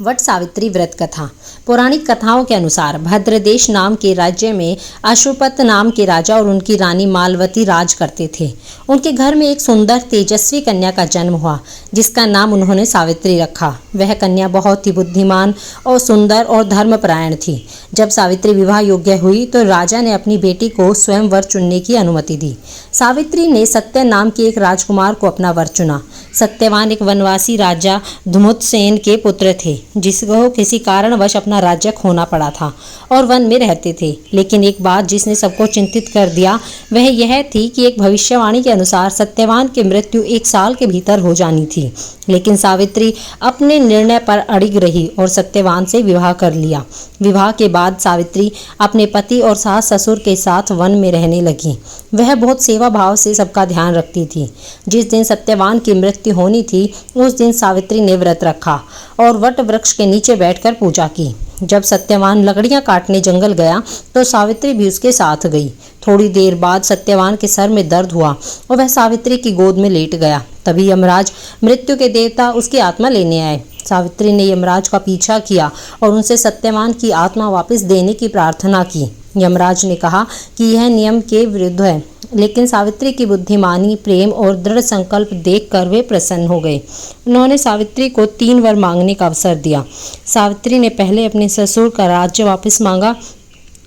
वट सावित्री व्रत कथा। पौराणिक कथाओं के अनुसार भद्रदेश नाम के राज्य में अशुपत नाम के राजा और उनकी रानी मालवती राज करते थे। उनके घर में एक सुंदर तेजस्वी कन्या का जन्म हुआ, जिसका नाम उन्होंने सावित्री रखा। वह कन्या बहुत ही बुद्धिमान और सुंदर और धर्मपरायण थी। जब सावित्री विवाह योग्य हुई तो राजा ने अपनी बेटी को स्वयं वर चुनने की अनुमति दी। सावित्री ने सत्य नाम के एक राजकुमार को अपना वर चुना। सत्यवान एक वनवासी राजा धुमुतसेन के पुत्र थे, जिसको किसी कारणवश अपना राज्य खोना पड़ा था और वन में रहते थे। लेकिन एक बात जिसने सबको चिंतित कर दिया वह यह थी कि एक भविष्यवाणी के अनुसार सत्यवान की मृत्यु 1 साल के भीतर हो जानी थी। लेकिन सावित्री अपने निर्णय पर अड़िग रही और सत्यवान से विवाह कर लिया। विवाह के बाद सावित्री अपने पति और सास ससुर के साथ वन में रहने लगी। वह बहुत सेवा भाव से सबका ध्यान रखती थी। जिस दिन सत्यवान की मृत्यु होनी थी उस दिन सावित्री ने व्रत रखा और वट वृक्ष के नीचे बैठकर पूजा की। जब सत्यवान लकड़ियां काटने जंगल गया तो सावित्री भी उसके साथ गई। थोड़ी देर बाद सत्यवान के सर में दर्द हुआ और वह सावित्री की गोद में लेट गया। तभी यमराज मृत्यु के देवता उसकी आत्मा लेने आए। सावित्री ने यमराज का पीछा किया और उनसे सत्यवान की आत्मा वापस देने की प्रार्थना की। यमराज ने कहा कि यह नियम के विरुद्ध है, लेकिन सावित्री की बुद्धिमानी, प्रेम और दृढ़ संकल्प देखकर वे प्रसन्न हो गए। उन्होंने सावित्री को 3 वर मांगने का अवसर दिया। सावित्री ने पहले अपने ससुर का राज्य वापस मांगा,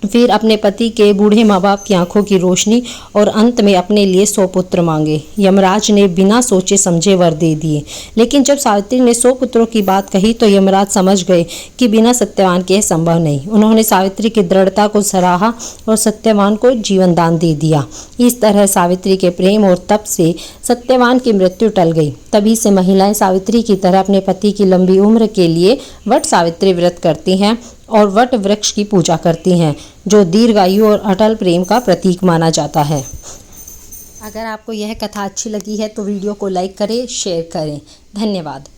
फिर अपने पति के बूढ़े माँ बाप की आंखों की रोशनी और अंत में अपने लिए 100 पुत्र मांगे। यमराज ने बिना सोचे समझे वर दे दिए। लेकिन जब सावित्री ने 100 पुत्रों की बात कही तो यमराज समझ गए कि बिना सत्यवान के संभव नहीं। उन्होंने सावित्री की दृढ़ता को सराहा और सत्यवान को जीवन दान दे दिया। इस तरह सावित्री के प्रेम और तप से सत्यवान की मृत्यु टल गई। तभी से महिलाएं सावित्री की तरह अपने पति की लंबी उम्र के लिए वट सावित्री व्रत करती हैं और वट वृक्ष की पूजा करती हैं, जो दीर्घायु और अटल प्रेम का प्रतीक माना जाता है। अगर आपको यह कथा अच्छी लगी है तो वीडियो को लाइक करें, शेयर करें। धन्यवाद।